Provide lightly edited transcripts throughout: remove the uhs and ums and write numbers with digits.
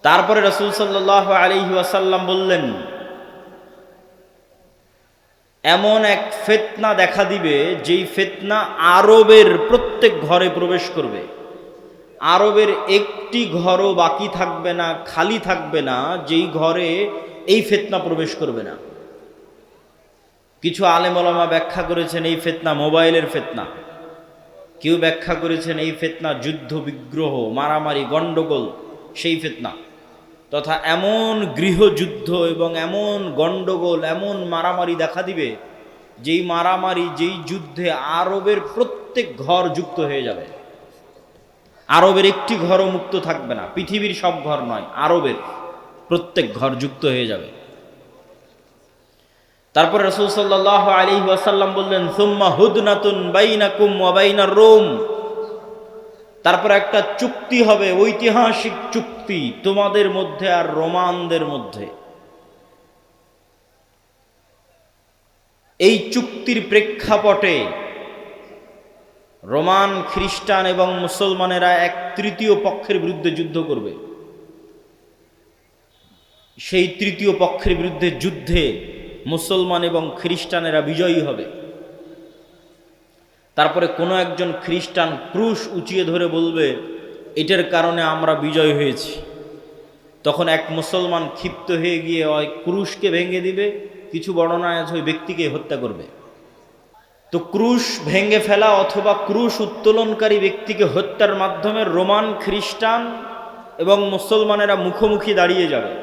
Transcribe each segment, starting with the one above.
তারপরে রাসূল সাল্লাল্লাহু আলাইহি ওয়াসাল্লাম বললেন, এমন এক ফিতনা দেখা দিবে যেই ফিতনা আরবের প্রত্যেক ঘরে প্রবেশ করবে। আরবের একটি ঘরও বাকি থাকবে না, খালি থাকবে না, যেই ঘরে এই ফিতনা প্রবেশ করবে না। কিছু আলেম ওলামা ব্যাখ্যা করেছেন এই ফিতনা মোবাইলের ফিতনা, কেউ ব্যাখ্যা করেছেন এই ফিতনা যুদ্ধ বিগ্রহ মারামারি গণ্ডগোল সেই ফিতনা, তথা এমন গৃহযুদ্ধ এবং এমন গণ্ডগোল এমন মারামারি দেখা দিবে যেই মারামারি যেই যুদ্ধে আরবের প্রত্যেক ঘর যুক্ত হয়ে যাবে। আরবের একটি ঘরও মুক্ত থাকবে না, পৃথিবীর সব ঘর নয়, আরবের প্রত্যেক ঘর যুক্ত হয়ে যাবে। তারপর রাসূল সাল্লাল্লাহু আলাইহি ওয়াসাল্লাম বললেন, সুম্মা হুদনাতুন বাইনাকুম ওয়া বাইনার রোম, তারপর একটা চুক্তি হবে, ঐতিহাসিক চুক্তি তোমাদের মধ্যে আর রোমানদের মধ্যে। এই চুক্তির প্রেক্ষাপটে রোমান খ্রিস্টান এবং মুসলমানেরা এক তৃতীয় পক্ষের বিরুদ্ধে যুদ্ধ করবে। সেই তৃতীয় পক্ষের বিরুদ্ধে যুদ্ধে মুসলমান এবং খ্রিস্টানেরা বিজয়ী হবে। তারপরে কোনো একজন খ্রিস্টান ক্রুশ উঁচিয়ে ধরে বলবে, এটার কারণে আমরা বিজয় হয়েছি। তখন এক মুসলমান ক্ষিপ্ত হয়ে গিয়ে ওই ক্রুশকে ভেঙে দিবে, কিছু বর্ণনায় আছে ওই ব্যক্তিকে হত্যা করবে। তো ক্রুশ ভেঙে ফেলা অথবা ক্রুশ উত্তোলনকারী ব্যক্তিকে হত্যার মাধ্যমে রোমান খ্রিস্টান এবং মুসলমানেরা মুখোমুখি দাঁড়িয়ে যাবে।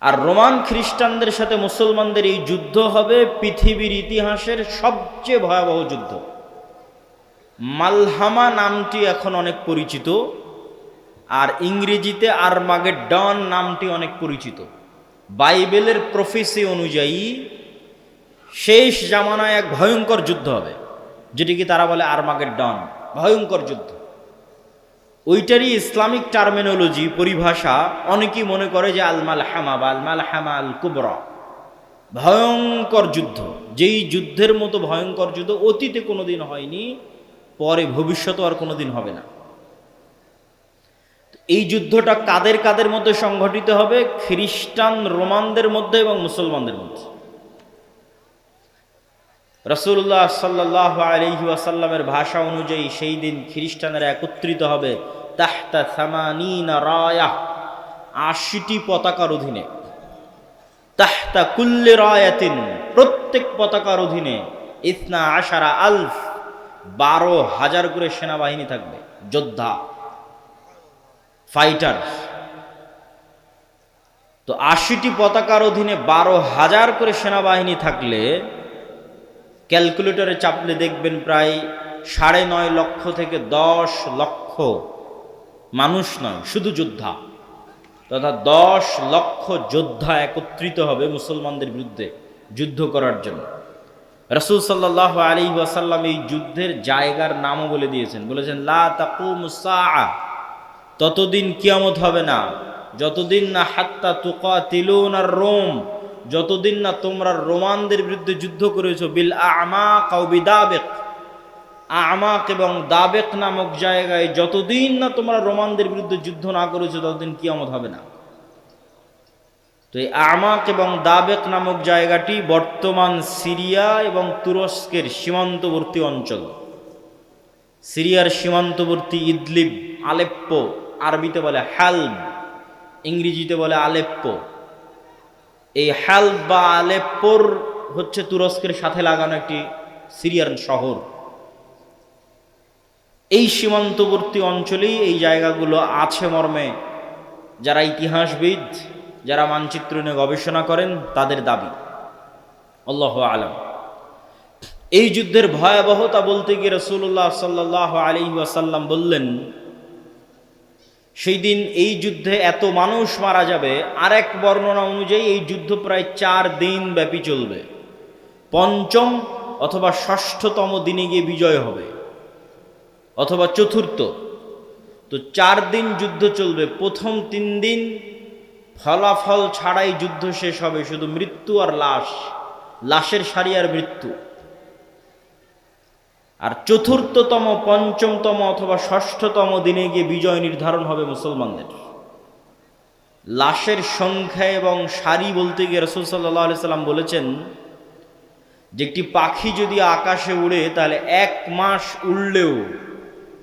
আর রোমান খ্রিস্টানদের সাথে মুসলমানদের এই যুদ্ধ হবে পৃথিবীর ইতিহাসের সবচেয়ে ভয়াবহ যুদ্ধ। মালহামা নামটি এখন অনেক পরিচিত, আর ইংরেজিতে আরমাগেডন নামটি অনেক পরিচিত। বাইবেলের প্রফেসি অনুযায়ী শেষ জামানায় এক ভয়ঙ্কর যুদ্ধ হবে, যেটিকে তারা বলে আরমাগেডন, ভয়ঙ্কর যুদ্ধ। ওইটারই ইসলামিক টার্মিনোলজি পরিভাষা অনেকেই মনে করে যে আল মালহামা বা আল মালহামা আল কুবরা, ভয়ঙ্কর যুদ্ধ। যেই যুদ্ধের মতো ভয়ঙ্কর যুদ্ধ অতীতে কোনোদিন হয়নি, পরে ভবিষ্যতে আর কোনোদিন হবে না। এই যুদ্ধটা কাদের কাদের মধ্যে সংঘটিত হবে? খ্রিস্টান রোমানদের মধ্যে এবং মুসলমানদের মধ্যে। রাসূলুল্লাহ সাল্লাল্লাহু আলাইহি ওয়াসাল্লামের ভাষা অনুযায়ী সেই দিন খ্রিস্টানেরা একত্রিত হবে তাহতা সামানিনা রায়াহ, ৮০টি পতাকার অধীনে। তাহতা কুল্লি রায়াতিন, প্রত্যেক পতাকার অধীনে ইসনা আশারা আলফ, ১২,০০০ করে সেনাবাহিনী থাকবে, যোদ্ধা, ফাইটার। তো ৮০টি পতাকার অধীনে ১২,০০০ করে সেনাবাহিনী থাকলে ক্যালকুলেটরে চাপলে দেখবেন প্রায় ৯.৫ লক্ষ থেকে ১০ লক্ষ মানুষ নয়, শুধু যোদ্ধা, তথা ১০ লক্ষ যোদ্ধা একত্রিত হবে মুসলমানদের বিরুদ্ধে যুদ্ধ করার জন্য। রাসূল সাল্লাল্লাহু আলাইহি ওয়াসাল্লাম এই যুদ্ধের জায়গার নামও বলে দিয়েছেন, বলেছেন লা তাকুমুস সাআ, ততদিন কিয়ামত হবে না যতদিন না হাত্তা তুকাতিলুনার রোম, যতদিন না তোমরা রোমানদের বিরুদ্ধে যুদ্ধ করেছো বিল আমাক আও বিদাবিক, আমাক এবং দাবেক নামক জায়গায় যতদিন না তোমরা রোমানদের বিরুদ্ধে যুদ্ধ না করেছো ততদিন কিয়ামত হবে না। তো এই আমাক এবং দাবেক নামক জায়গাটি বর্তমান সিরিয়া এবং তুরস্কের সীমান্তবর্তী অঞ্চল। সিরিয়ার সীমান্তবর্তী ইদলিব, আলেপ্পো, আরবিতে বলে হালব, ইংরেজিতে বলে আলেপ্পো। এই হালব বা আলেপ্পোর হচ্ছে তুরস্কের সাথে লাগানো একটি সিরিয়ার শহর। এই সীমান্তবর্তী অঞ্চলেই এই জায়গাগুলো আছে মর্মে যারা ইতিহাসবিদ, যারা মানচিত্র নিয়ে গবেষণা করেন তাদের দাবি। আল্লাহু আলাম। এই যুদ্ধের ভয়াবহতা বলতে গিয়ে রাসূলুল্লাহ সাল্লাল্লাহু আলাইহি ওয়াসাল্লাম বললেন, সেই দিন এই যুদ্ধে এত মানুষ মারা যাবে। আর এক বর্ণনা অনুযায়ী এই যুদ্ধ প্রায় ৪ দিন ব্যাপী চলবে, পঞ্চম অথবা ষষ্ঠতম দিনে গিয়ে বিজয় হবে, অথবা চতুর্থ। তো ৪ দিন যুদ্ধ চলবে। প্রথম ৩ দিন ফলাফল ছাড়াই যুদ্ধ শেষ হবে, শুধু মৃত্যু আর লাশ, লাশের সারি আর মৃত্যু। আর চতুর্থতম, পঞ্চমতম অথবা ষষ্ঠতম দিনে গিয়ে বিজয় নির্ধারণ হবে মুসলমানদের। লাশের সংখ্যা এবং সারি বলতে গিয়ে রাসূল সাল্লাল্লাহু আলাইহি সাল্লাম বলেছেন যে একটি পাখি যদি আকাশে উড়ে তাহলে 1 মাস উড়লেও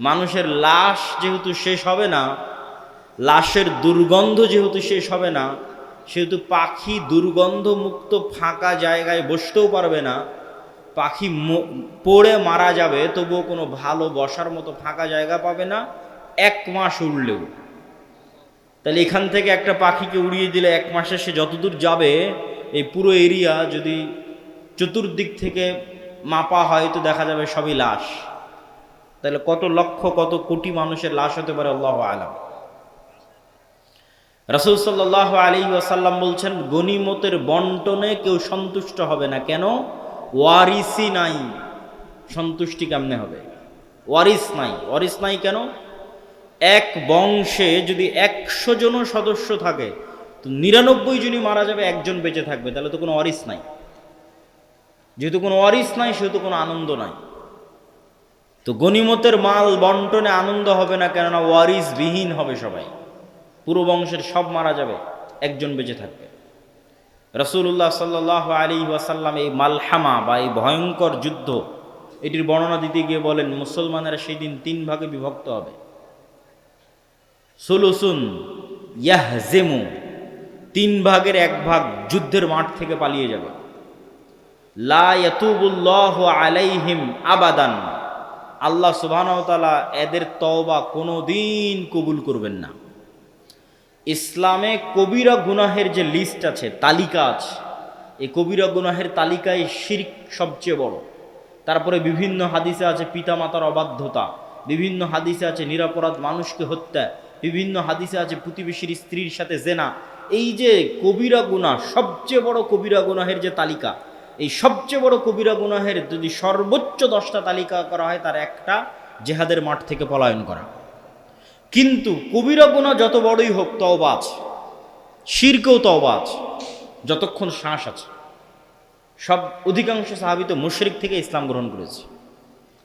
মানুষের লাশ যেহেতু শেষ হবে না, লাশের দুর্গন্ধ যেহেতু শেষ হবে না, সেহেতু পাখি দুর্গন্ধমুক্ত ফাঁকা জায়গায় বসতেও পারবে না। পাখি পড়ে মারা যাবে, তবুও কোনো ভালো বসার মতো ফাঁকা জায়গা পাবে না 1 মাস উড়লেও। তাহলে এখান থেকে একটা পাখিকে উড়িয়ে দিলে 1 মাসে সে যতদূর যাবে, এই পুরো এরিয়া যদি চতুর্দিক থেকে মাপা হয় তো দেখা যাবে সবই লাশ। তাহলে কত লক্ষ কত কোটি মানুষের লাশ হতে পারে আল্লাহু আলাম। রাসূল সাল্লাল্লাহু আলাইহি ওয়াসাল্লাম বলছেন, গনিমতের বন্টনে কেউ সন্তুষ্ট হবে না। কেন? ওয়ারিসই নাই। সন্তুষ্টি কেমনে হবে? ওয়ারিস নাই। ওয়ারিস নাই কেন? এক বংশে যদি 100 জন সদস্য থাকে তো 99 জনই মারা যাবে, একজন বেঁচে থাকবে, তাহলে তো কোনো ওয়ারিস নাই। যেহেতু কোনো ওয়ারিস নাই, সেহেতু কোনো আনন্দ নাই। তো গনিমতের মাল বন্টনে আনন্দ হবে না, কেননা ওয়ারিস বিহীন হবে সবাই। পুরো বংশের সব মারা যাবে, একজন বেঁচে থাকবে। রাসূলুল্লাহ সাল্লাল্লাহু আলাইহি ওয়াসাল্লাম এই মালহামা বা এই ভয়ঙ্কর যুদ্ধ, এটির বর্ণনা দিতে গিয়ে বলেন, মুসলমানেরা সেই দিন 3 ভাগে বিভক্ত হবে। সুলুসুন ইয়াহজিমু, 3 ভাগের 1 ভাগ যুদ্ধের মাঠ থেকে পালিয়ে যাবে। লা ইয়াতুবুল্লাহু আলাইহিম আবাদান, আল্লাহ সুবহানাহু ওয়া তাআলা এদের তওবা কোনোদিন কবুল করবেন না। ইসলামে কবিরা গুনাহের যে লিস্ট আছে, তালিকা আছে, এই কবিরা গুনাহের তালিকায় শিরক সবচেয়ে বড়। তারপরে বিভিন্ন হাদিসে আছে পিতামাতার অবাধ্যতা, বিভিন্ন হাদিসে আছে নিরপরাধ মানুষকে হত্যা, বিভিন্ন হাদিসে আছে প্রতিবেশীর স্ত্রীর সাথে জেনা। এই যে কবিরা গুনাহ, সবচেয়ে বড় কবিরা গুনাহের যে তালিকা, এই সবচেয়ে বড় কবিরা গুনাহের যদি সর্বোচ্চ 10টা তালিকা করা হয়, তার একটা জেহাদের মাঠ থেকে পলায়ন করা। কিন্তু কবিরা গুনাহ যত বড়ই হোক, তওবা আছে, শিরকেও তওবা আছে, যতক্ষণ শ্বাস আছে। সব অধিকাংশ সাহাবী তো মুশরিক থেকে ইসলাম গ্রহণ করেছে,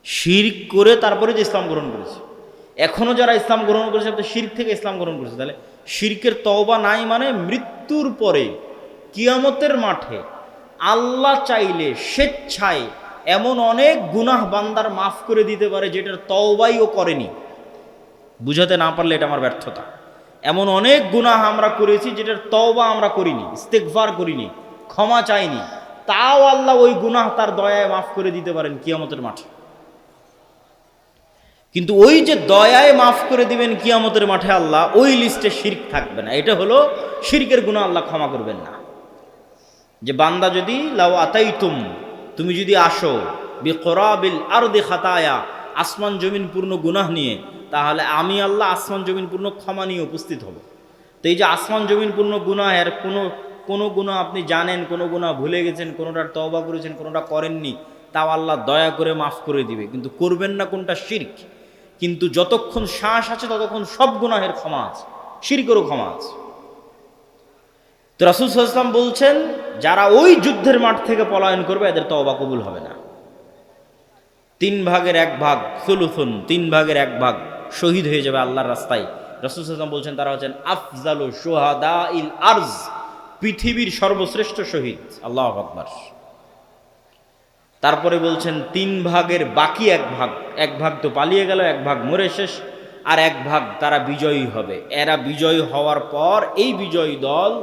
শিরক করে তারপরে যে ইসলাম গ্রহণ করেছে। এখনো যারা ইসলাম গ্রহণ করেছে তারা শিরক থেকে ইসলাম গ্রহণ করেছে। তাহলে শিরকের তওবা নাই মানে মৃত্যুর পরে কিয়ামতের মাঠে আল্লাহ চাইলে স্বেচ্ছায় এমন অনেক গুনাহ বান্দার মাফ করে দিতে পারে যেটার তওবাই ও করেনি। বুঝাতে না পারলে এটা আমার ব্যর্থতা। এমন অনেক গুনাহ আমরা করেছি যেটার তওবা আমরা করিনি, ইস্তেগফার করিনি, ক্ষমা চাইনি, তাও আল্লাহ ওই গুনাহ তার দয়ায় মাফ করে দিতে পারেন কিয়ামতের মাঠে। কিন্তু ওই যে দয়ায় মাফ করে দিবেন কিয়ামতের মাঠে আল্লাহ, ওই লিস্টে শিরক থাকবে না। এটা হলো শিরকের গুনাহ আল্লাহ ক্ষমা করবেন না। যে বান্দা যদি লাউ আতাইতুম, তুমি যদি আসো বিকরাবিল আরদি খাতায়া, আসমান জমিন পূর্ণ গুনাহ নিয়ে, তাহলে আমি আল্লাহ আসমান জমিন পূর্ণ ক্ষমা নিয়ে উপস্থিত হব। তো এই যে আসমান জমিন পূর্ণ গুনাহের কোনো গুনাহ আপনি জানেন, কোনো গুনাহ ভুলে গেছেন, কোনোটার তওবা করেছেন, কোনোটা করেননি, তাও আল্লাহ দয়া করে মাফ করে দিবে। কিন্তু করবেন না কোনটা? শিরক। কিন্তু যতক্ষণ শ্বাস আছে ততক্ষণ সব গুনাহের ক্ষমা আছে, শিরকেরও ক্ষমা আছে। তো রাসূল সাল্লাল্লাহু আলাইহি ওয়াসাল্লাম বলছেন, যারা ওই যুদ্ধের মাঠ থেকে পলায়ন করবে এদের তওবা কবুল হবে না। 3 ভাগের 1 ভাগ, সুলুসুন, 3 ভাগের 1 ভাগ শহীদ হয়ে যাবে আল্লাহর রাস্তায়। রাসূল সাল্লাল্লাহু আলাইহি ওয়াসাল্লাম বলছেন তারা হচ্ছেন আফজালু শুহাদাইল আরজ, পৃথিবীর সর্বশ্রেষ্ঠ শহীদ। আল্লাহু আকবার। তারপরে বলছেন 3 ভাগের বাকি 1 ভাগ, 1 ভাগ তো পালিয়ে গেল, 1 ভাগ মরে শেষ, আর 1 ভাগ তারা বিজয়ী হবে। এরা বিজয়ী হওয়ার পর এই বিজয়ী দল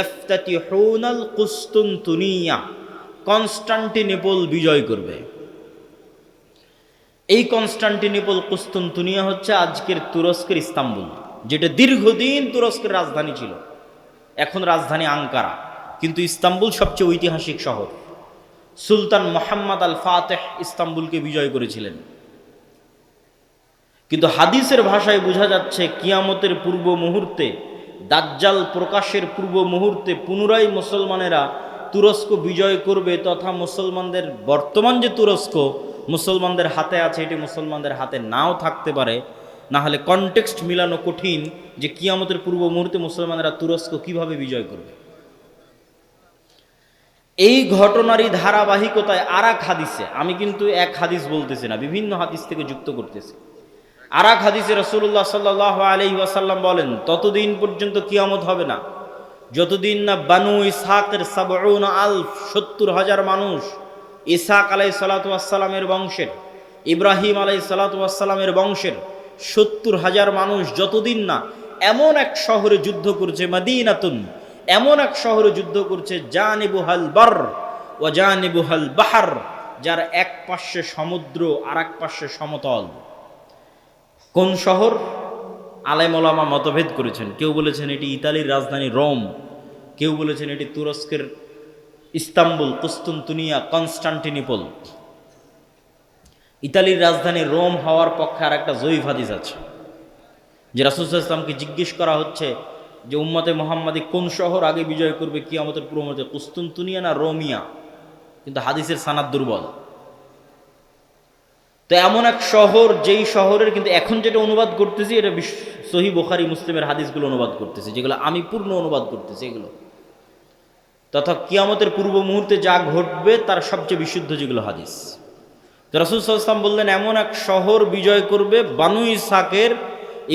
ইফতাতিহুনাল কুসতুনতুনিয়া, কনস্টান্টিনোপল বিজয় করবে। এই কনস্টান্টিনোপল, কুসতুনতুনিয়া হচ্ছে আজকের তুরস্কের ইস্তাম্বুল, যেটা দীর্ঘদিন তুরস্কের রাজধানী ছিল। এখন রাজধানী আঙ্কারা, কিন্তু ইস্তাম্বুল সবচেয়ে ঐতিহাসিক শহর। সুলতান মুহাম্মদ আল ফাতেহ ইস্তাম্বুলকে বিজয় করেছিলেন। কিন্তু হাদিসের ভাষায় বোঝা যাচ্ছে কিয়ামতের পূর্ব মুহূর্তে, দাজ্জাল প্রকাশের পূর্ব মুহূর্তে পুনরায় মুসলমানেরা তুরস্ক বিজয় করবে, তথা মুসলমানদের বর্তমান যে তুরস্ক মুসলমানদের হাতে আছে, এটি মুসলমানদের হাতে নাও থাকতে পারে। না হলে কনটেক্সট মিলানো কঠিন যে কিয়ামতের পূর্ব মুহূর্তে মুসলমানেরা তুরস্ক কিভাবে বিজয় করবে। এই ঘটনারই ধারাবাহিকতায় আর এক হাদিসে, আমি কিন্তু এক হাদিস বলতেছি না, বিভিন্ন হাদিস থেকে যুক্ত করতেছি। আর এক হাদিসে রাসূলুল্লাহ সাল্লাল্লাহু আলাইহি ওয়াসাল্লাম বলেন, ততদিন পর্যন্ত কিয়ামত হবে না যতদিন না বানু ইসহাকের 70,000 মানুষ, ইসহাক আলাইহিস সালাতু ওয়াস সালামের বংশের, ইব্রাহিম আলাইহিস সালাতু ওয়াস সালামের বংশের 70,000 মানুষ যতদিন না এমন এক শহরে যুদ্ধ করছে, মদিনাতুন, এমন এক শহরে যুদ্ধ করছে, জানিবুহাল বার ওয়া জানিবুহাল বাহর, যার এক পাশে সমুদ্র আর এক পাশে সমতল। কোন শহর? আলেম ওলামা মতভেদ করেছেন। কেউ বলেছেন এটি ইতালির রাজধানী রোম, কেউ বলেছেন এটি তুরস্কের ইস্তাম্বুল, কুস্তুনতুনিয়া, কনস্টান্টিনোপল। ইতালির রাজধানী রোম হওয়ার পক্ষে আর একটা জয়ীফ হাদিস আছে, যে রাসূল সাল্লাল্লাহু আলাইহি ওয়াসাল্লামকে জিজ্ঞেস করা হচ্ছে যে উম্মতে মুহাম্মাদি কোন শহর আগে বিজয় করবে কিয়ামতের পূর্বমুহূর্তে, কুস্তুনতুনিয়া না রোমিয়া, কিন্তু হাদিসের সানাদ দুর্বল। তো এমন এক শহর, যেই শহরের, কিন্তু এখন যেটা অনুবাদ করতেছি এটা সহিহ বুখারী মুসলিমের হাদিসগুলো অনুবাদ করতেছি, যেগুলো আমি পূর্ণ অনুবাদ করতেছি এগুলো, তথা কিয়ামতের পূর্ব মুহূর্তে যা ঘটবে তার সবচেয়ে বিশুদ্ধ যেগুলো হাদিস। তো রাসূল সাল্লাল্লাহু আলাইহি ওয়াসাল্লাম বললেন এমন এক শহর বিজয় করবে বানু ইসহাকের,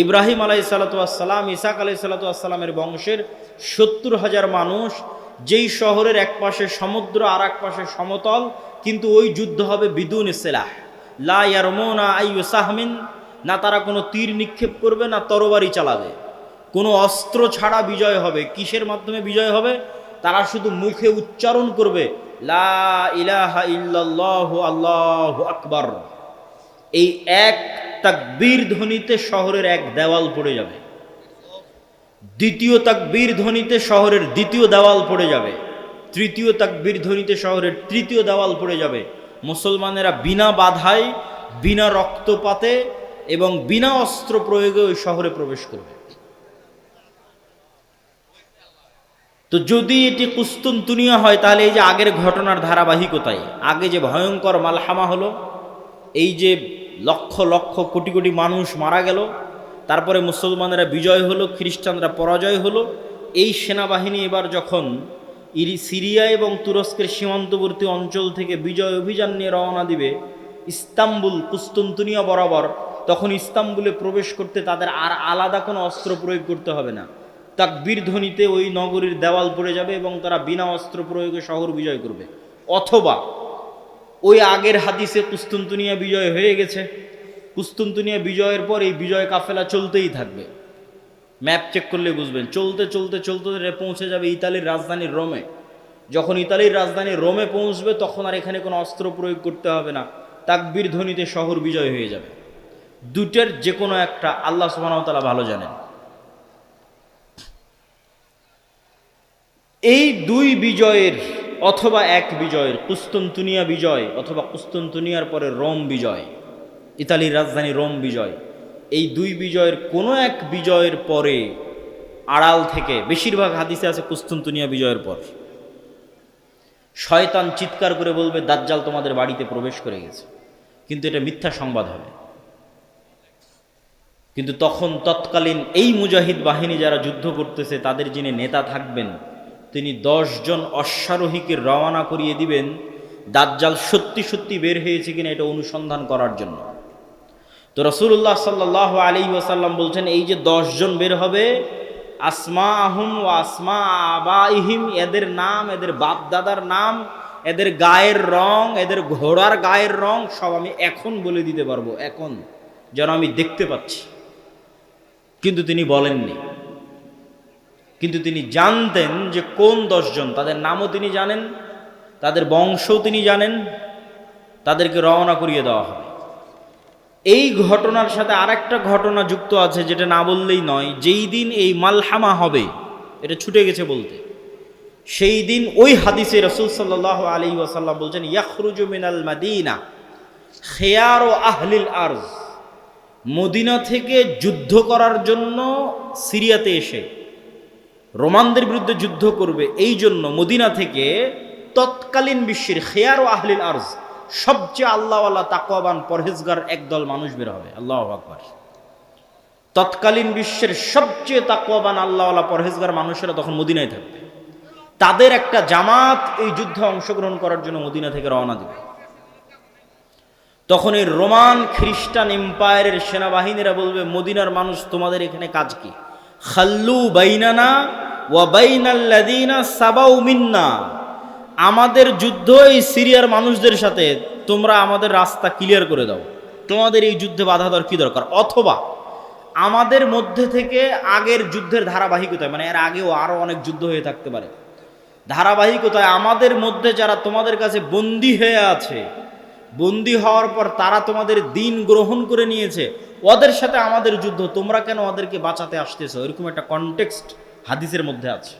ইব্রাহিম আলাইহিস সালাতু ওয়াস সালাম, ইসহাক আলাইহিস সালাতু ওয়াস সালামের বংশের 70,000 মানুষ, যেই শহরের এক পাশে সমুদ্র আর এক পাশে সমতল, কিন্তু ওই যুদ্ধ হবে বিদুন সিলাহ, লা ইয়ারমুনা আইয়ু সাহমিন, না তারা কোনো তীর নিক্ষেপ করবে না তরবারি চালাবে, কোনো অস্ত্র ছাড়া বিজয় হবে। কিসের মাধ্যমে বিজয় হবে? তারা শুধু মুখে উচ্চারণ করবে লা ইলাহা ইল্লাল্লাহু আল্লাহু আকবার। এই এক তাকবীর ধ্বনিতে শহরের এক দেওয়াল পড়ে যাবে, দ্বিতীয় তাকবীর ধ্বনিতে শহরের দ্বিতীয় দেওয়াল পড়ে যাবে, তৃতীয় তাকবীর ধ্বনিতে শহরের তৃতীয় দেওয়াল পড়ে যাবে। মুসলমানেরা বিনা বাধায়, বিনা রক্তপাতে এবং বিনা অস্ত্র প্রয়োগে ওই শহরে প্রবেশ করবে। তো যদি এটি কুস্তুনতুনিয়া হয়, তাহলে এই যে আগের ঘটনার ধারাবাহিকতায়, আগে যে ভয়ঙ্কর মালহামা হলো, এই যে লক্ষ লক্ষ কোটি কোটি মানুষ মারা গেল, তারপরে মুসলমানেরা বিজয় হলো, খ্রিস্টানরা পরাজয় হলো, এই সেনাবাহিনী এবার যখন সিরিয়া এবং তুরস্কের সীমান্তবর্তী অঞ্চল থেকে বিজয় অভিযান নিয়ে রওনা দিবে ইস্তাম্বুল, কুস্তুনতুনিয়া বরাবর, তখন ইস্তাম্বুলে প্রবেশ করতে তাদের আর আলাদা কোনো অস্ত্র প্রয়োগ করতে হবে না। তাকবীর ধ্বনিতে ওই নগরীর দেওয়াল পড়ে যাবে এবং তারা বিনা অস্ত্র প্রয়োগে শহর বিজয় করবে। অথবা ওই আগের হাদিসে কুস্তুনতুনিয়া বিজয় হয়ে গেছে, কুস্তুনতুনিয়া বিজয়ের পর এই বিজয় কাফেলা চলতেই থাকবে। ম্যাপ চেক করলে বুঝবেন, চলতে চলতে চলতে পৌঁছে যাবে ইতালির রাজধানী রোমে। যখন ইতালির রাজধানী রোমে পৌঁছবে তখন আর এখানে কোনো অস্ত্র প্রয়োগ করতে হবে না, তাকবীর ধ্বনিতে শহর বিজয় হয়ে যাবে। দুটের যে কোনো একটা আল্লাহ সুবহানাহু ওয়া তাআলা ভালো জানেন। এই দুই বিজয়ের অথবা এক বিজয়ের, কুস্তুনতুনিয়া বিজয় অথবা কুস্তুনতুনিয়ার পরে রোম বিজয়, ইতালির রাজধানী রোম বিজয়, এই দুই বিজয়ের কোনো এক বিজয়ের পরে আড়াল থেকে, বেশিরভাগ হাদিসে আছে কুস্তুনতুনিয়া বিজয়ের পর, শয়তান চিৎকার করে বলবে দাজ্জাল তোমাদের বাড়িতে প্রবেশ করে গেছে, কিন্তু এটা মিথ্যা সংবাদ হবে। কিন্তু তখন তৎকালীন এই মুজাহিদ বাহিনী যারা যুদ্ধ করতেছে, তাদের যিনি নেতা থাকবেন, তিনি 10 জন অশ্বারোহীকে রওনা করিয়ে দিবেন দাজ্জাল সত্যি সত্যি বের হয়েছে কিনা এটা অনুসন্ধান করার জন্য। তো রাসূলুল্লাহ সাল্লাল্লাহু আলাইহি ওয়াসাল্লাম বলছেন, এই যে 10 জন বের হবে, আসমাহুম ওয়া আসমা আবাইহিম, এদের নাম, এদের বাপ দাদার নাম, এদের গায়ের রং, এদের ঘোড়ার গায়ের রং সব আমি এখন বলে দিতে পারবো, এখন যেন আমি দেখতে পাচ্ছি। কিন্তু তিনি বলেননি, কিন্তু তিনি জানতেন যে কোন 10 জন, তাদের নামও তিনি জানেন, তাদের বংশও তিনি জানেন, তাদেরকে রওনা করিয়ে দেওয়া হবে। এই ঘটনার সাথে আরেকটা ঘটনা যুক্ত আছে যেটা না বললেই নয়। যেই দিন এই মালহামা হবে, এটা ছুটে গেছে বলতে, সেই দিন ওই হাদিসে রাসূল সাল্লাল্লাহু আলাইহি ওয়াসাল্লাম বলছেন, ইয়াখরুজু মিনাল মাদিনা খিয়ারু আহলিল আরজ, মদিনা থেকে যুদ্ধ করার জন্য সিরিয়াতে এসে রোমানদের বিরুদ্ধে যুদ্ধ করবে, এই জন্য মদিনা থেকে তৎকালীন বিশ্বের খিয়ারু আহলিল আরজ, সবচেয়ে আল্লাহওয়ালা তাকওয়াবান পরহেজগার একদল মানুষ বের হবে। আল্লাহু আকবার। তৎকালীন বিশ্বের সবচেয়ে তাকওয়াবান আল্লাহওয়ালা পরহেজগার মানুষেরা তখন মদিনায় থাকবে। তাদের একটা জামাত এই যুদ্ধে অংশগ্রহণ করার জন্য মদিনা থেকে রওনা দিবে। তখন এই রোমান খ্রিস্টান এম্পায়ারের সেনাবাহিনীরা বলবে, মদিনার মানুষ তোমাদের এখানে কাজ কি? খাল্লু বাইনানা ওয়া বাইনাল্লাযিনা সাবাউ মিন্না, আমাদের যুদ্ধ এই সিরিয়ার মানুষদের সাথে, তোমরা আমাদের রাস্তা ক্লিয়ার করে দাও, তোমাদের এই যুদ্ধে বাধা দেওয়ার কি দরকার? অথবা আমাদের মধ্যে থেকে আগের যুদ্ধের ধারাবাহিকতায়, মানে এর আগেও আরো অনেক যুদ্ধ হয়ে থাকতে পারে, ধারাবাহিকতায় আমাদের মধ্যে যারা তোমাদের কাছে বন্দী হয়ে আছে, বন্দী হওয়ার পর তারা তোমাদের দিন গ্রহণ করে নিয়েছে, ওদের সাথে আমাদের যুদ্ধ, তোমরা কেন ওদেরকে বাঁচাতে আসতেছো? এরকম একটা কনটেক্সট হাদিসের মধ্যে আছে।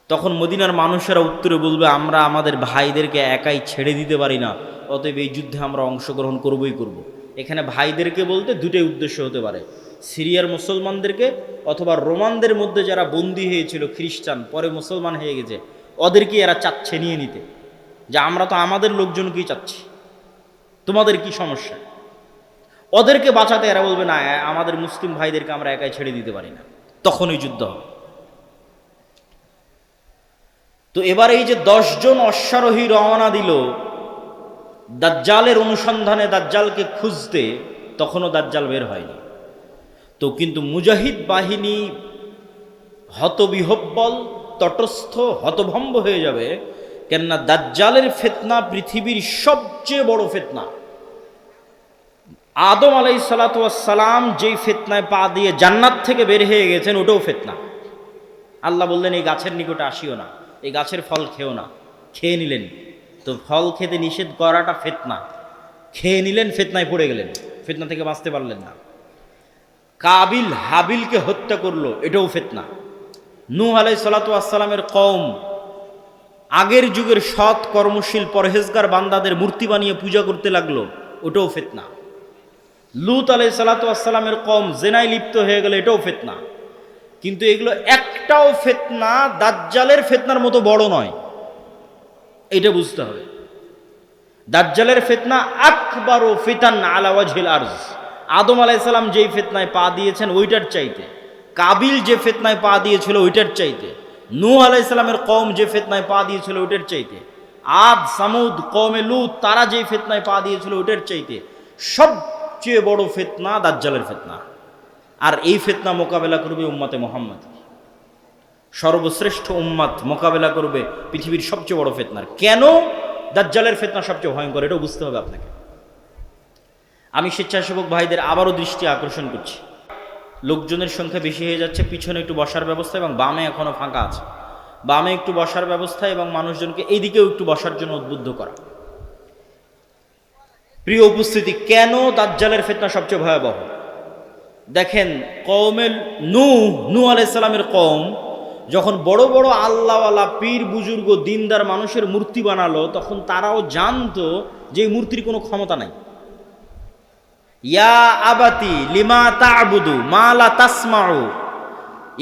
তখন মদিনার মানুষেরা উত্তরে বলবে, আমরা আমাদের ভাইদেরকে একাই ছেড়ে দিতে পারি না, অতএব এই যুদ্ধে আমরা অংশগ্রহণ করবই করব। এখানে ভাইদেরকে বলতে দুটোই উদ্দেশ্য হতে পারে, সিরিয়ার মুসলমানদেরকে অথবা রোমানদের মধ্যে যারা বন্দী হয়েছিল খ্রিস্টান, পরে মুসলমান হয়ে গেছে, ওদেরকে এরা চাচ্ছে নিয়ে নিতে, যে আমরা তো আমাদের লোকজনকেই চাচ্ছি, তোমাদের কি সমস্যা? ওদেরকে বাঁচাতে এরা বলবে, না, আমাদের মুসলিম ভাইদেরকে আমরা একাই ছেড়ে দিতে পারি না। তখন ওই যুদ্ধ হবে। তো এবার এই যে 10 জন অশ্বারোহী রওনা দিল দাজ্জালের অনুসন্ধানে, দাজ্জালকে খুঁজতে, তখনও দাজ্জাল বের হয়নি। তো কিন্তু মুজাহিদ বাহিনী হতবিহব্বল, তটস্থ, হতভম্ব হয়ে যাবে। কেননা দাজ্জালের ফিতনা পৃথিবীর সবচেয়ে বড় ফিতনা। আদম আলাইহিস সালাতু ওয়াস সালাম যেই ফিতনায় পা দিয়ে জান্নাত থেকে বের হয়ে গেছেন, ওটাও ফিতনা। আল্লাহ বললেন, এই গাছের নিকটে আসিও না, এই গাছের ফল খেও না। খেয়ে নিলেন, তো ফল খেতে নিষেধ করাটা ফিতনা। খেয়ে নিলেন, ফিতনায় পড়ে গেলেন, ফিতনা থেকে বাঁচতে পারলেন না। কাবিল হাবিলকে হত্যা করলো, এটাও ফিতনা। নূহ আলাইহিস সালাতু ওয়াস সালামের কওম আগের যুগের সৎ কর্মশীল পরহেজগার বান্দাদের মূর্তি বানিয়ে পূজা করতে লাগলো, ওটাও ফিতনা। লূত আলাইহিস সালাতু ওয়াস সালামের কওম জেনায় লিপ্ত হয়ে গেল, এটাও ফিতনা। কিন্তু এগুলো একটাও ফিতনা দাজ্জালের ফিতনার মতো বড় নয়, এটা বুঝতে হবে। দাজ্জালের ফিতনা আকবারু ফিতান আলা ওয়াজহিল আরজ। আদম আলাইহিস সালাম যেই ফিতনায় পা দিয়েছেন ওইটার চাইতে, কাবিল যে ফিতনায় পা দিয়েছিল ওইটার চাইতে, নূহ আলাইহিস সালামের কওম যে ফিতনায় পা দিয়েছিল ওইটার চাইতে, আদ সামুদ কওমে লূত তারা যেই ফিতনায় পা দিয়েছিল ওইটার চাইতে সবচেয়ে বড় ফিতনা দাজ্জালের ফিতনা। আর এই ফিতনা মোকাবেলা করবে উম্মতে মুহাম্মদ, সর্বশ্রেষ্ঠ উম্মত মোকাবেলা করবে পৃথিবীর সবচেয়ে বড় ফিতনার। কেন দাজ্জালের ফিতনা সবচেয়ে ভয়ঙ্কর, এটাও বুঝতে হবে আপনাকে। আমি স্বেচ্ছাসেবক ভাইদের আবারও দৃষ্টি আকর্ষণ করছি, লোকজনের সংখ্যা বেশি হয়ে যাচ্ছে, পিছনে একটু বসার ব্যবস্থা এবং বামে এখনো ফাঁকা আছে, বামে একটু বসার ব্যবস্থা এবং মানুষজনকে এইদিকেও একটু বসার জন্য উদ্বুদ্ধ করা। প্রিয় উপস্থিতি, কেন দাজ্জালের ফিতনা সবচেয়ে ভয়াবহ? দেখেন, কওমে নূহ আলাইহিস সালামের কওম যখন বড় বড় আল্লাহওয়ালা পীর বুজুর্গ দিনদার মানুষের মূর্তি বানালো, তখন তারাও জানতো যে এই মূর্তির কোনো ক্ষমতা নাই। ইয়া আবাতি লিমা তা'বুদু মা লা তাসমাউ,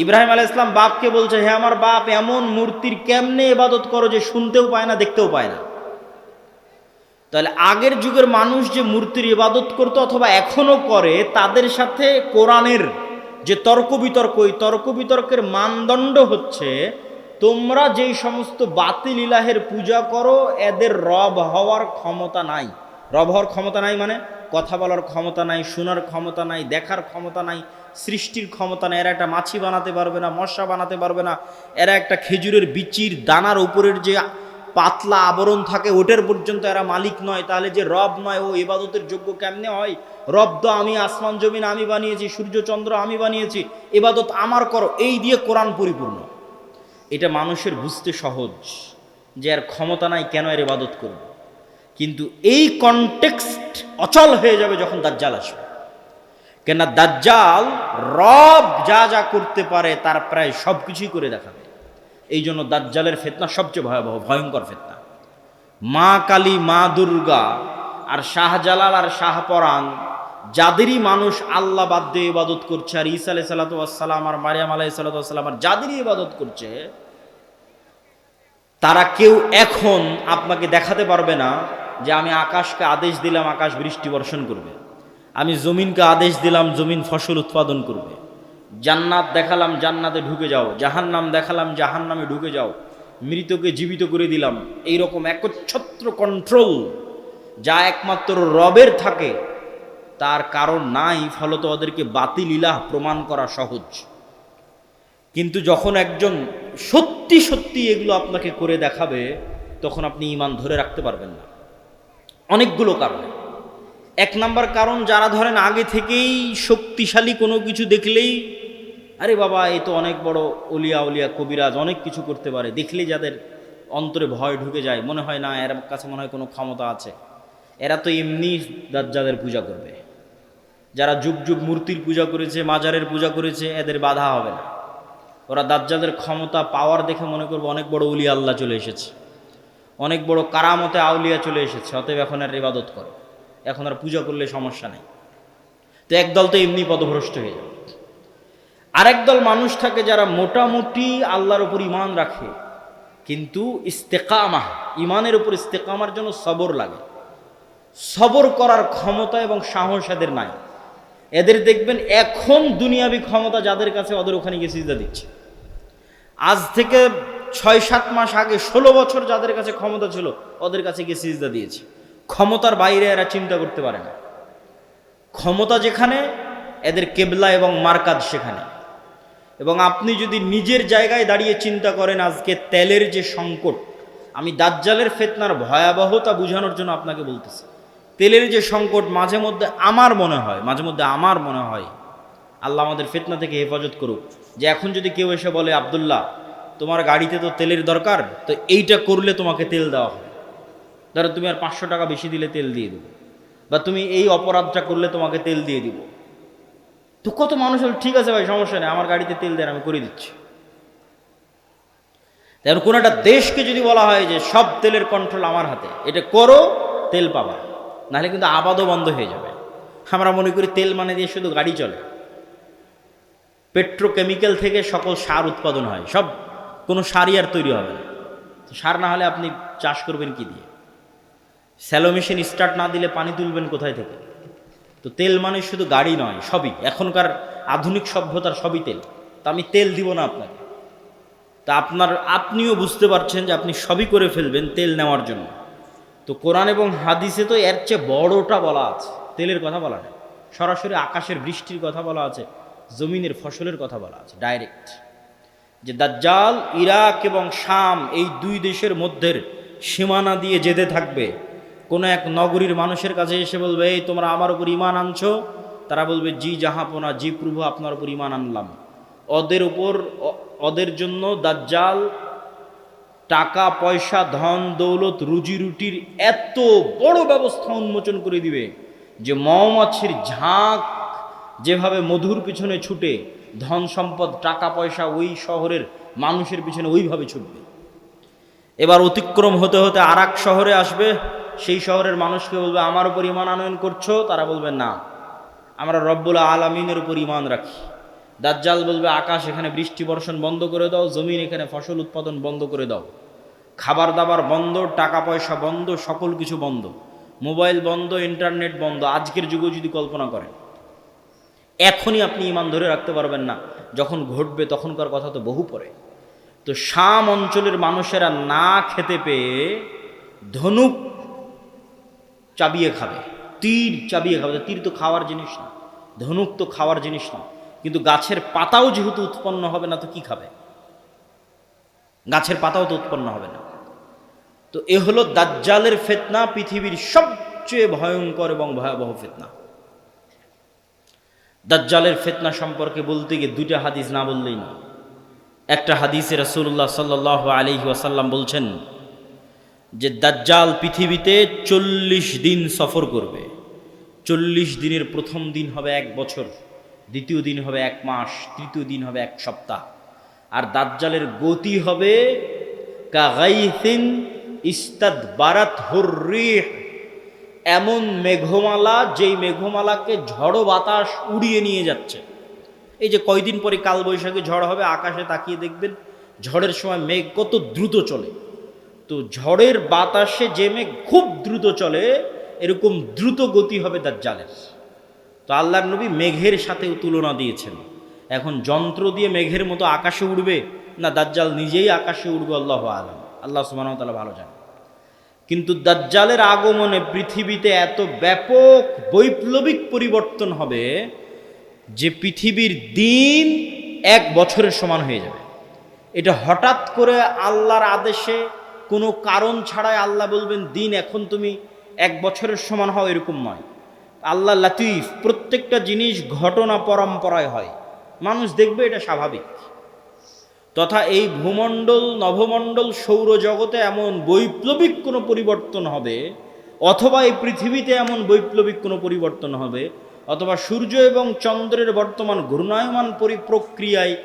ইব্রাহিম আলাইহিস সালাম বাপকে বলছে, হে আমার বাপ, এমন মূর্তির কেমনে ইবাদত করো যে শুনতেও পায় না, দেখতেও পায় না। তাহলে আগের যুগের মানুষ যে মূর্তির ইবাদত করতো অথবা এখনো করে, তাদের সাথে কোরআনের যে তর্ক বিতর্ক, ওই তর্ক বিতর্কের মানদণ্ড হচ্ছে, তোমরা যেই সমস্ত বাতিল ইলাহের পূজা করো, এদের রব হওয়ার ক্ষমতা নাই। রব হওয়ার ক্ষমতা নাই মানে কথা বলার ক্ষমতা নাই, শোনার ক্ষমতা নাই, দেখার ক্ষমতা নাই, সৃষ্টির ক্ষমতা নাই। এরা একটা মাছি বানাতে পারবে না, মশা বানাতে পারবে না, এরা একটা খেজুরের বিচির দানার উপরের যে পাতলা আবরণ থাকে ওটার পর্যন্ত এরা মালিক নয়। তাহলে যে রব নয়, ও ইবাদতের যোগ্য কেমনে হয়? রব তো আমি, আসমান জমিন আমি বানিয়েছি, সূর্য চন্দ্র আমি বানিয়েছি, ইবাদত আমার করো, এই দিয়ে কোরআন পরিপূর্ণ। এটা মানুষের বুঝতে সহজ যে এর ক্ষমতা নাই, কেন এর ইবাদত করবে। কিন্তু এই কনটেক্সট অচল হয়ে যাবে যখন দাজ্জাল আসবে। কেননা দাজ্জাল রব যা যা করতে পারে তার প্রায় সব কিছুই করে দেখাবে। এই জন্য দাজ্জালের ফিতনা সবচেয়ে ভয়াবহ, ভয়ঙ্কর ফিতনা। মা কালী, মা দুর্গা আর শাহজালাল আর শাহপরাণ, যাদেরই মানুষ আল্লাহ বাদ দিয়ে ইবাদত করছে, আর ঈসা আলাইহিস সালাতু ওয়াস সালাম আর মারিয়াম আলাইহিস সালাতু ওয়াস সালাম আর যাদেরই ইবাদত করছে, তারা কেউ এখন আপনাকে দেখাতে পারবে না যে আমি আকাশকে আদেশ দিলাম আকাশ বৃষ্টি বর্ষণ করবে, আমি জমিনকে আদেশ দিলাম জমিন ফসল উৎপাদন করবে। জান্নাত দেখালাম, জান্নাতে ঢুকে যাও, জাহান্নাম দেখালাম, জাহান্নামে ঢুকে যাও, মৃতকে জীবিত করে দিলাম। এইরকম একচ্ছত্র কন্ট্রোল যা একমাত্র রবের থাকে, তার কারণ নাই, ফলত ওদেরকে বাতিল ইলাহ প্রমাণ করা সহজ। কিন্তু যখন একজন সত্যি সত্যি এগুলো আপনাকে করে দেখাবে, তখন আপনি ঈমান ধরে রাখতে পারবেন না, অনেকগুলো কারণে। এক নাম্বার কারণ, যারা ধরেন আগে থেকেই শক্তিশালী কোনো কিছু দেখলেই আরে বাবা এ তো অনেক বড় অলিয়া উলিয়া কবিরাজ, অনেক কিছু করতে পারে, দেখলেই যাদের অন্তরে ভয় ঢুকে যায়, মনে হয় না এর কাছে মনে হয় কোনো ক্ষমতা আছে, এরা তো এমনি দাজ্জালের পূজা করবে। যারা যুগ যুগ মূর্তির পূজা করেছে, মাজারের পূজা করেছে, এদের বাধা হবে না। ওরা দাজ্জালের ক্ষমতা পাওয়ার দেখে মনে করবে অনেক বড় উলিয়া আল্লাহ চলে এসেছে, অনেক বড় কারামতে আউলিয়া চলে এসেছে, অতএব এখন আর ইবাদত করো, এখন আর পূজা করলে সমস্যা নেই। তো একদল তো এমনি পথভ্রষ্ট হয়ে যাবে। আরেক দল মানুষ থাকে যারা মোটামুটি আল্লাহর উপর ঈমান রাখে, কিন্তু ইস্তেকামা, ঈমানের উপর ইস্তেকামার জন্য সবর লাগে। সবর করার ক্ষমতা এবং সাহস এদের নাই। এদের দেখবেন এখন দুনিয়াবি ক্ষমতা যাদের কাছে, ওদের ওখানে গিয়ে সিজদা দিচ্ছে। আজ থেকে 6-7 মাস আগে 16 বছর যাদের কাছে ক্ষমতা ছিল, ওদের কাছে গিয়ে সিজদা দিয়েছে। ক্ষমতার বাইরে এরা চিন্তা করতে পারে না। ক্ষমতা যেখানে, এদের কেবলা এবং মারকাজ সেখানে। এবং আপনি যদি নিজের জায়গায় দাঁড়িয়ে চিন্তা করেন, আজকে তেলের যে সংকট, আমি দাজ্জালের ফিতনার ভয়াবহতা বোঝানোর জন্য আপনাকে বলতেছি। তেলের যে সংকট, মাঝে মধ্যে আমার মনে হয় আল্লাহ আমাদের ফিতনা থেকে হেফাজত করুক, যে এখন যদি কেউ এসে বলে আব্দুল্লাহ তোমার গাড়িতে তো তেলের দরকার, তো এইটা করলে তোমাকে তেল দেওয়া হবে, ধরো তুমি আর 500 টাকা বেশি দিলে তেল দিয়ে দেবো, বা তুমি এই অপরাধটা করলে তোমাকে তেল দিয়ে দিব। তো কত মানুষ হল ঠিক আছে ভাই সমস্যা নেই, আমার গাড়িতে তেল দেন, আমি করে দিচ্ছি। তাই কোনো একটা দেশকে যদি বলা হয় যে সব তেলের কন্ট্রোল আমার হাতে, এটা করো তেল পাবা, নাহলে কিন্তু আবাদও বন্ধ হয়ে যাবে। আমরা মনে করি তেল মানে দিয়ে শুধু গাড়ি চলে। পেট্রোকেমিক্যাল থেকে সকল সার উৎপাদন হয়, সব কোনো সারই আর তৈরি হবে না। তো সার না হলে আপনি চাষ করবেন কি দিয়ে? স্যালো মেশিন স্টার্ট না দিলে পানি তুলবেন কোথায় থেকে? তো তেল মানে শুধু গাড়ি নয়, সবই এখনকার আধুনিক সভ্যতার সবই তেল। তা আমি তেল দিব না আপনাকে, তা আপনিও বুঝতে পারছেন যে আপনি সবই করে ফেলবেন তেল নেওয়ার জন্য। তো কোরআন এবং হাদিসে তো এর চেয়ে বড়টা বলা আছে, তেলের কথা বলা নেই। সরাসরি আকাশের বৃষ্টির কথা বলা আছে, জমিনের ফসলের কথা বলা আছে ডাইরেক্ট, যে দাজ্জাল ইরাক এবং শাম এই দুই দেশের মধ্যের সীমানা দিয়ে যেতে থাকবে। কোনো এক নগরীর মানুষের কাছে এসে বলবে, এই তোমরা আমার উপর ঈমান আনছো? তারা বলবে, জি জাহাপনা, জি প্রভু আপনার উপর ঈমান আনলাম। ওদের জন্য দাজ্জাল টাকা পয়সা, ধন দৌলত, রুজি রুটির এত বড় ব্যবস্থা উন্মোচন করে দিবে যে মৌমাছির ঝাঁক যেভাবে মধুর পিছনে ছুটে, ধন সম্পদ টাকা পয়সা ওই শহরের মানুষের পিছনে ওইভাবে ছুটবে। এবার অতিক্রম হতে হতে আর এক শহরে আসবে, সেই শহরের মানুষকে বলবে আমার উপর ঈমান আনয়ন করছো? তারা বলবে না, আমরা রব্বুল আলামিনের উপর ঈমান রাখি। দাজ্জাল বলবে আকাশ এখানে বৃষ্টি বর্ষণ বন্ধ করে দাও, জমিন এখানে ফসল উৎপাদন বন্ধ করে দাও, খাবার দাবার বন্ধ, টাকা পয়সা বন্ধ, সকল কিছু বন্ধ, মোবাইল বন্ধ, ইন্টারনেট বন্ধ। আজকের যুগে যদি কল্পনা করেন, এখনই আপনি ঈমান ধরে রাখতে পারবেন না, যখন ঘটবে তখনকার কথা তো বহু পরে। তো শাম অঞ্চলের মানুষেরা না খেতে পেয়ে ধনুক চাবিয়ে খাবে, তীর চাবিয়ে খাবে। তীর তো খাওয়ার জিনিস না, ধনুক তো খাওয়ার জিনিস না, কিন্তু গাছের পাতাও যেহেতু উৎপন্ন হবে না, তো কি খাবে? গাছের পাতাও তো উৎপন্ন হবে না। তো এ হলো দাজ্জালের ফিতনা, পৃথিবীর সবচেয়ে ভয়ঙ্কর এবং ভয়াবহ ফিতনা। দাজ্জালের ফিতনা সম্পর্কে বলতে গিয়ে দুইটা হাদিস না বললেই না। একটা হাদিসে রাসূলুল্লাহ সাল্লাল্লাহু আলাইহি ওয়াসাল্লাম বলছেন যে দাজ্জাল পৃথিবীতে 40 দিন সফর করবে। 40 দিনের প্রথম দিন হবে 1 বছর, দ্বিতীয় দিন হবে 1 মাস, তৃতীয় দিন হবে 1 সপ্তাহ। আর দাজ্জালের গতি হবে কাগাইসিন ইস্তাদবারাত হুররিহ, এমন মেঘমালা যেই মেঘমালাকে ঝড়ো বাতাস উড়িয়ে নিয়ে যাচ্ছে। এই যে কয়দিন পরে কালবৈশাখী ঝড় হবে, আকাশে তাকিয়ে দেখবেন ঝড়ের সময় মেঘ কত দ্রুত চলে। তো ঝড়ের বাতাসে যে মেঘ খুব দ্রুত চলে, এরকম দ্রুত গতি হবে দাজ্জালের। তো আল্লাহর নবী মেঘের সাথেও তুলনা দিয়েছেন এখন যন্ত্র দিয়ে মেঘের মতো আকাশে উড়বে না দাজ্জাল নিজেই আকাশে উড়বে আল্লাহু আলাম, আল্লাহ সুবহানাহু ওয়া তাআলা ভালো জানেন। কিন্তু দাজ্জালের আগমনে পৃথিবীতে এত ব্যাপক বৈপ্লবিক পরিবর্তন হবে যে পৃথিবীর দিন 1 বছরের সমান হয়ে যাবে। এটা হঠাৎ করে আল্লাহর আদেশে কোনো কারণ ছাড়াই আল্লাহ বলবেন দিন এখন তুমি 1 বছরের সমান হও, এরকম নয়। আল্লাহ লাতিফ, প্রত্যেকটা জিনিস ঘটনা পরম্পরায় হয়, মানুষ দেখবে এটা স্বাভাবিক। তথা এই ভূমণ্ডল, নভমণ্ডল, সৌরজগতে এমন বৈপ্লবিক কোনো পরিবর্তন হবে, অথবা এই পৃথিবীতে এমন বৈপ্লবিক কোনো পরিবর্তন হবে, অথবা সূর্য এবং চন্দ্রের বর্তমান ঘূর্ণায়মান প্রক্রিয়ায়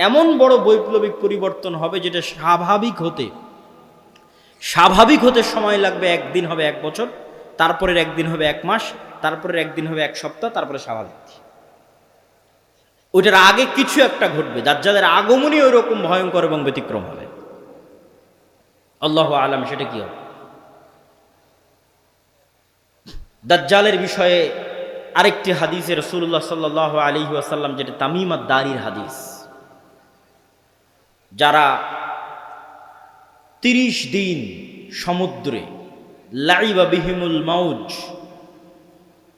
এমন বড় বৈপ্লবিক পরিবর্তন হবে যেটা স্বাভাবিক হতে সময় লাগবে। একদিন হবে 1 বছর, তারপরের একদিন হবে 1 মাস, তারপরের একদিন হবে 1 সপ্তাহ, তারপরে স্বাভাবিক। ওইটার আগে কিছু একটা ঘটবে। দাজ্জালের আগমনই ওই রকম ভয়ঙ্কর এবং ব্যতিক্রম হবে। আল্লাহু আলাম সেটা কি হবে। দাজ্জালের বিষয়ে আরেকটি হাদিসে রাসূলুল্লাহ সাল্লাল্লাহু আলাইহি ওয়াসাল্লাম, যেটা তামিম আদ-দারির হাদিস, যারা 30 দিন সমুদ্রে লাইবা বিহিমুল মাউজ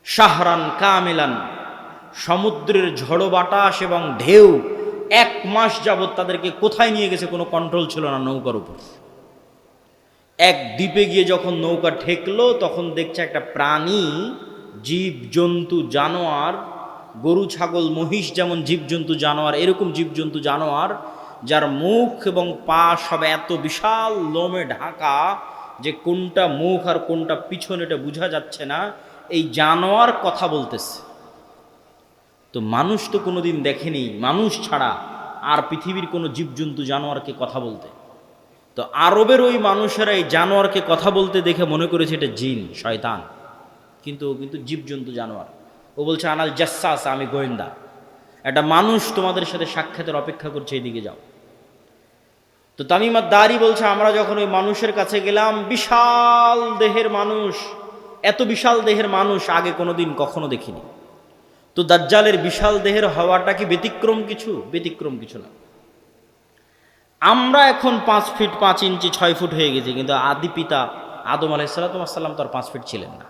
শাহরান কামিলান, সমুদ্রের ঝড়ো বাতাস এবং ঢেউ 1 মাস যাবৎ তাদেরকে কোথায় নিয়ে গেছে কোনো কন্ট্রোল ছিল না নৌকার উপর। এক দ্বীপে গিয়ে যখন নৌকা ঠেকলো তখন দেখছে একটা প্রাণী, জীবজন্তু, জানোয়ার, গরু ছাগল মহিষ যেমন জীবজন্তু জানোয়ার, এরকম জীবজন্তু জানোয়ার যার মুখ এবং পা সব এত বিশাল লোমে ঢাকা যে কোনটা মুখ আর কোনটা পিছন এটা বোঝা যাচ্ছে না, এই জানোয়ার কথা বলতেছে। তো মানুষ তো কোনোদিন দেখেনি, মানুষ ছাড়া আর পৃথিবীর কোনো জীবজন্তু জানোয়ারকে কথা বলতে। তো আরবের ওই মানুষেরা এই জানোয়ারকে কথা বলতে দেখে মনে করেছে এটা জিন, শয়তান, কিন্তু জীবজন্তু জানোয়ার। ও বলছে আনাল জাসসাস, আমি গোয়েন্দা, একটা মানুষ তোমাদের সাথে সাক্ষাতের অপেক্ষা করছে, এদিকে যাও। তো তামিম আদ-দারি বলছে আমরা যখন ওই মানুষের কাছে গেলাম, বিশাল দেহের মানুষ, এত বিশাল দেহের মানুষ আগে কোনোদিন কখনো দেখিনি। তো দাজ্জালের বিশাল দেহের হওয়াটা কি ব্যতিক্রম কিছু? ব্যতিক্রম কিছু না। আমরা এখন 5 ফিট 5 ইঞ্চি 6 ফুট হয়ে গেছি, কিন্তু আদি পিতা আদম আলাইহিস সালাম তো আর 5 ফিট ছিলেন না।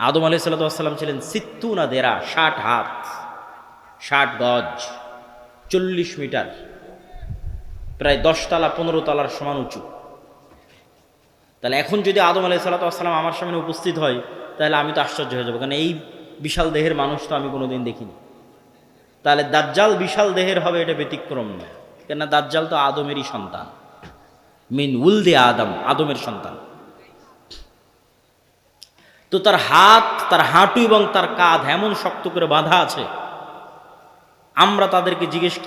আদম আলাইহিস সালাম ছিলেন 60 দেরা, 60 হাত 60 গজ, 40 মিটার, প্রায় 10 তলা 15 তলার সমান উঁচু। তাহলে এখন যদি আদম আলাইহিস সালাম আমার সামনে উপস্থিত হয়, তাহলে আমি তো আশ্চর্য হয়ে যাবো, কারণ এই বিশাল দেহের মানুষ তো আমি কোনোদিন দেখিনি। তাহলে দাজ্জাল বিশাল দেহের হবে, এটা ব্যতিক্রম নয়, কেননা দাজ্জাল তো আদমেরই সন্তান, মিন উলদে আদম, আদমের সন্তান। তো তার হাত, তার হাঁটু এবং তার কাঁধ এমন শক্ত করে বাঁধা আছে। আমরা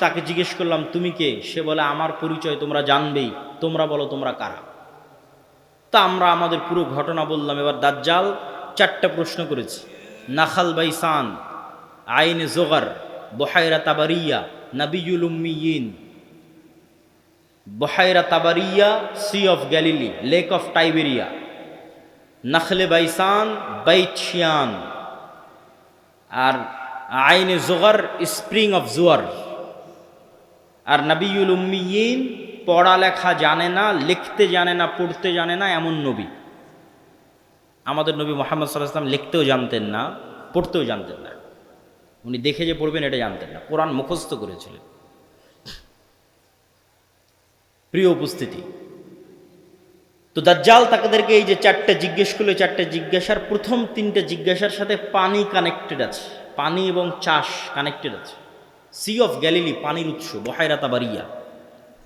তাকে জিজ্ঞেস করলাম তুমি কে? সে বলে আমার পরিচয় তোমরা জানবেই, তোমরা বলো তোমরা কারা। তা আমরা আমাদের পুরো ঘটনা বললাম। এবার দাজ্জাল 4টা প্রশ্ন করেছে। নাখাল বাইসান, আইনে জোগার, বহাইরা তাবারিয়া, নাবিয়ুল উম্মিয়িন। বহাইরা তাবারিয়া, sea of Galilee, lake of Tiberias. নাখলে বাইসান, বাইত শিয়ান। আর আইনে জোগার, স্প্রিং অফ জোয়ার। আর নাবিয়ুল উম্মিয়িন, পড়ালেখা জানে না, লিখতে জানে না, পড়তে জানে না, এমন নবী। আমাদের নবী মুহাম্মদ সাল্লাল্লাহু আলাইহি ওয়াসাল্লাম লিখতেও জানতেন না, পড়তেও জানতেন না। উনি দেখে যে পড়বেন এটা জানতেন না, কোরআন মুখস্থ করেছিলেন। প্রিয় উপস্থিতি, তো দাজ্জাল তাদেরকে এই যে 4টা জিজ্ঞেস করলো, 4টা জিজ্ঞাসার প্রথম 3টে জিজ্ঞাসার সাথে পানি কানেক্টেড আছে, পানি এবং চাষ কানেক্টেড আছে। সি অফ গ্যালিলি, পানির উৎস, বহাইরা তাবারিয়া,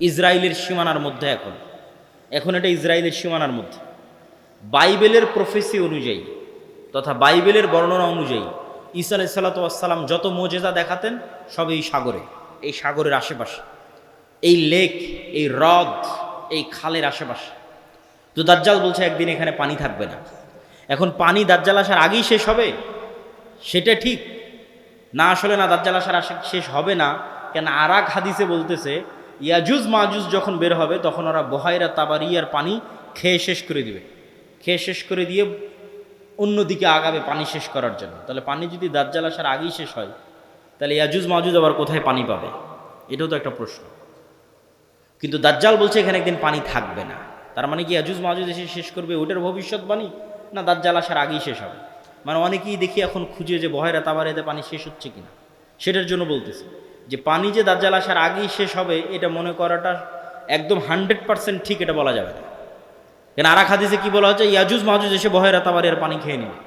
ইসরায়েলের সীমানার মধ্যে। এখন এটা ইসরায়েলের সীমানার মধ্যে। বাইবেলের প্রফেসি অনুযায়ী তথা বাইবেলের বর্ণনা অনুযায়ী ঈসা আলাইহিস সালাম যত মোজেজা দেখাতেন সব এই সাগরের আশেপাশে, এই লেক, এই হ্রদ, এই খালের আশেপাশে। তো দাজ্জাল বলছে একদিন এখানে পানি থাকবে না। এখন পানি দাজ্জাল আসার আগেই শেষ হবে সেটা ঠিক না, আসলে না, দাজ্জাল আসার শেষ হবে না। কেন আরাক হাদিসে বলতেছে ইয়াজুজ মাজুজ যখন বের হবে তখন ওরা বহাইরা তাবারিয়ার পানি খেয়ে শেষ করে দিবে, খেয়ে শেষ করে দিয়ে অন্যদিকে আগাবে পানি শেষ করার জন্য। তাহলে পানি যদি দাজ্জাল আসার আগেই শেষ হয় তাহলে ইয়াজুজ মাজুজ আবার কোথায় পানি পাবে? এটাও তো একটা প্রশ্ন। কিন্তু দাজ্জাল বলছে এখানে একদিন পানি থাকবে না। তার মানে কি ইয়াজুজ মাজুজ এসে শেষ করবে ওটার ভবিষ্যৎবাণী, না দাজ্জাল আসার আগেই শেষ হবে? মানে অনেকেই দেখি এখন খুঁজে যে বহেরা তাবারেতে পানি শেষ হচ্ছে কিনা, সেটার জন্য বলতেছি যে পানি যে দাজ্জাল আসার আগেই শেষ হবে এটা মনে করাটা একদম 100% ঠিক এটা বলা যাবে না। কেন আর এক হাদিসে কি বলা হচ্ছে? ইয়াজুজ মাজুজ এসে বহেরা তাবারের পানি খেয়ে নেবে।